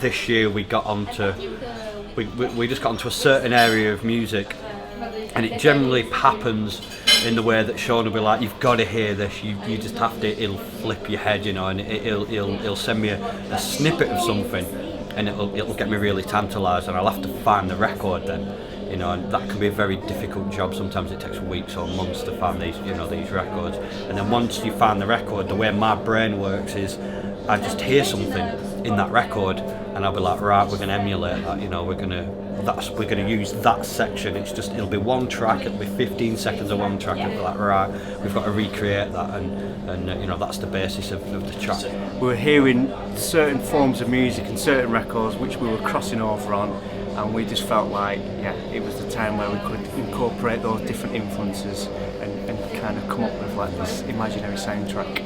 this year we got onto, we just got onto a certain area of music, and it generally happens in the way that Sean will be like, you've got to hear this, you just have to, it'll flip your head, you know, and he'll send me a snippet of something, and it'll get me really tantalised, and I'll have to find the record then, you know, and that can be a very difficult job. Sometimes it takes weeks or months to find these, you know, these records, and then once you find the record, the way my brain works is I just hear something in that record, and I'll be like, right, we're going to emulate that, you know, we're going to use that section. It'll be one track, it'll be 15 seconds of one track, it'll be like, right, we've got to recreate that, and you know, that's the basis of the track. We were hearing certain forms of music and certain records which we were crossing over on, and we just felt like, yeah, it was the time where we could incorporate those different influences and kind of come up with like this imaginary soundtrack.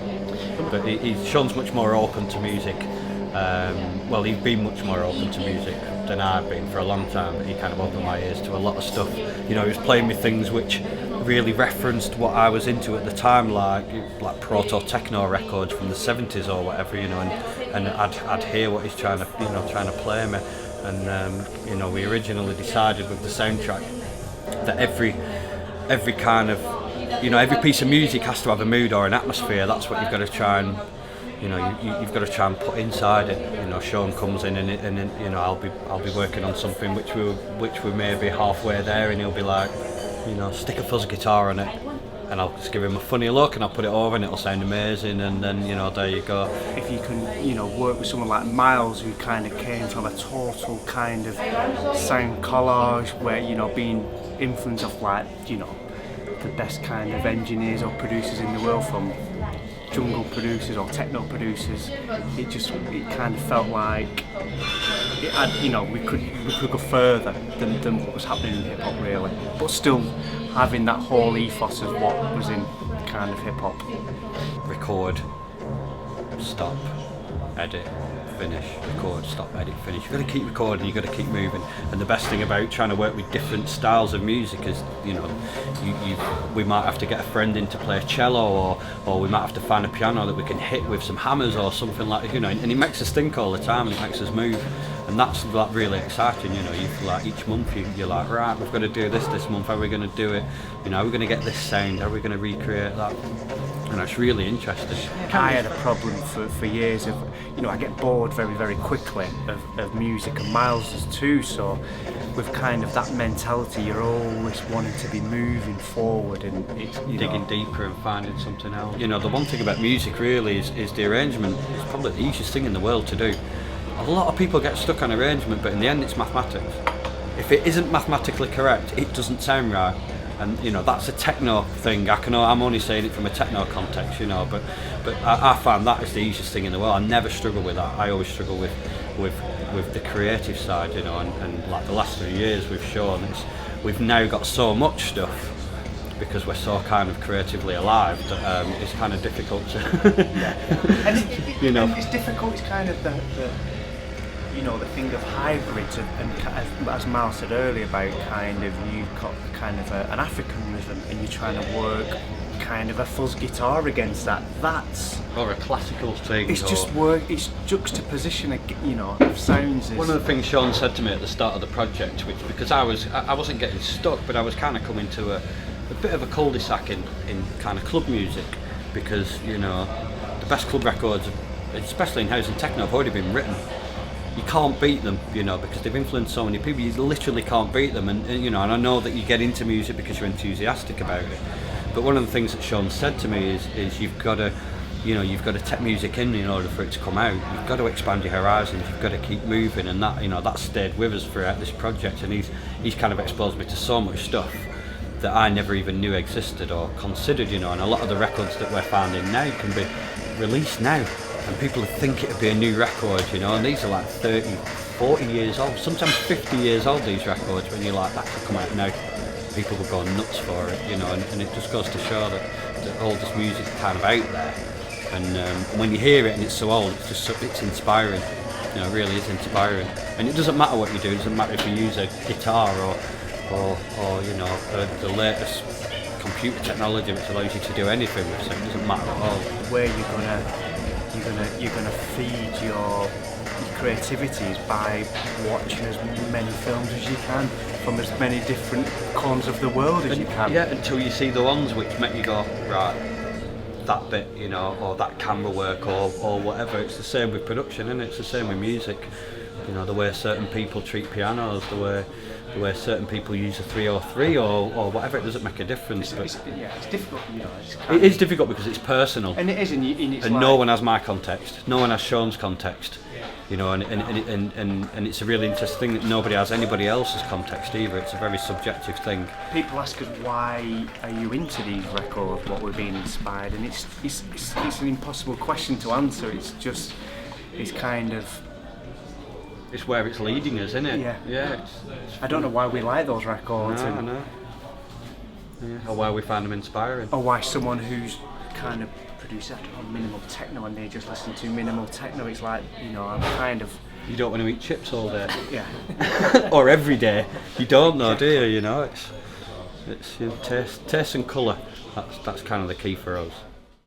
But Sean's much more open to music. Well, he's been much more open to music than I've been for a long time, but he kind of opened my ears to a lot of stuff. You know, he was playing me things which really referenced what I was into at the time, like proto-techno records from the 70s or whatever, you know, and I'd hear what he's trying to play me. And you know, we originally decided with the soundtrack that every kind of, you know, every piece of music has to have a mood or an atmosphere. That's what you've got to try and, you know, you've got to try and put inside it. You know, Sean comes in and you know, I'll be working on something which we may be halfway there, and he'll be like, you know, stick a fuzz guitar on it, and I'll just give him a funny look and I'll put it over and it'll sound amazing, and then, you know, there you go. If you can, you know, work with someone like Miles, who kind of came from a total kind of sound collage where, you know, being influenced of like, you know, the best kind of engineers or producers in the world, from jungle producers or techno producers, it kind of felt like it had, you know, we could go further than what was happening in hip hop really, but still having that whole ethos of what was in kind of hip hop. Record, stop, edit, finish, record, stop, edit, finish. You've got to keep recording, you've got to keep moving. And the best thing about trying to work with different styles of music is, you know, we might have to get a friend in to play a cello, or we might have to find a piano that we can hit with some hammers or something like that, you know, and it makes us think all the time, and it makes us move. And that's like really exciting, you know. You like each month you're like, right, we've got to do this month. How are we going to do it? You know, how are we going to get this sound? How are we going to recreate that? And it's really interesting. I had a problem for years of, you know, I get bored very, very quickly of music, and Miles does too. So with kind of that mentality, you're always wanting to be moving forward and it's, digging deeper and finding something else. You know, the one thing about music really is the arrangement. It's probably the easiest thing in the world to do. A lot of people get stuck on arrangement, but in the end it's mathematics. If it isn't mathematically correct, it doesn't sound right. And you know, that's a techno thing. I'm only saying it from a techno context, you know, but I find that is the easiest thing in the world. I never struggle with that. I always struggle with the creative side, you know, and like the last 3 years we've shown we've now got so much stuff because we're so kind of creatively alive that it's kind of difficult to and you know, and it's difficult. It's kind of the you know, the thing of hybrids, and as Mal said earlier about kind of, you've got kind of an African rhythm and you're trying to work kind of a fuzz guitar against that. That's or a classical thing. It's just work. It's juxtaposition, you know, of sounds. One of the things Sean said to me at the start of the project, which because I wasn't getting stuck, but I was kind of coming to a bit of a cul-de-sac in kind of club music, because you know, the best club records, especially in house and techno, have already been written. You can't beat them, you know, because they've influenced so many people. You literally can't beat them, and you know, and I know that you get into music because you're enthusiastic about it. But one of the things that Sean said to me is you've got to, you know, you've got to take music in order for it to come out. You've got to expand your horizons. You've got to keep moving, and that, you know, that stayed with us throughout this project. And he's kind of exposed me to so much stuff that I never even knew existed or considered, you know. And a lot of the records that we're finding now can be released now. And people think it'd be a new record, you know, and these are like 30, 40 years old, sometimes 50 years old, these records, when you're like, that could come out now. People will go nuts for it, you know, and it just goes to show that all this music's kind of out there. And when you hear it and it's so old, it's inspiring, you know, it really is inspiring. And it doesn't matter what you do, it doesn't matter if you use a guitar or you know, the latest computer technology which allows you to do anything with it. It doesn't matter at all. Where you're gonna feed creativity is by watching as many films as you can from as many different corners of the world as you can. Yeah, until you see the ones which make you go, right, that bit, you know, or that camera work, or whatever. It's the same with production, and it's the same with music. You know, the way certain people treat pianos, the way certain people use a 303 or whatever, it doesn't make a difference. It's difficult, you know. It is difficult because it's personal, and it is, and it's and like, no one has my context, no one has Sean's context. You know, and it's a really interesting thing that nobody has anybody else's context either. It's a very subjective thing. People ask us, why are you into these records, what we're being inspired, and it's an impossible question to answer. It's kind of, it's where it's leading us, isn't it? Yeah. It's I don't know why we like those records, No, no. Yeah, or why we find them inspiring. or why someone who's kind of producer on minimal techno and they just listen to minimal techno. It's like, you know, I'm kind of, You don't want to eat chips all day, yeah. or every day. You don't know, do you? You know, it's you know, taste and colour. That's kind of the key for us.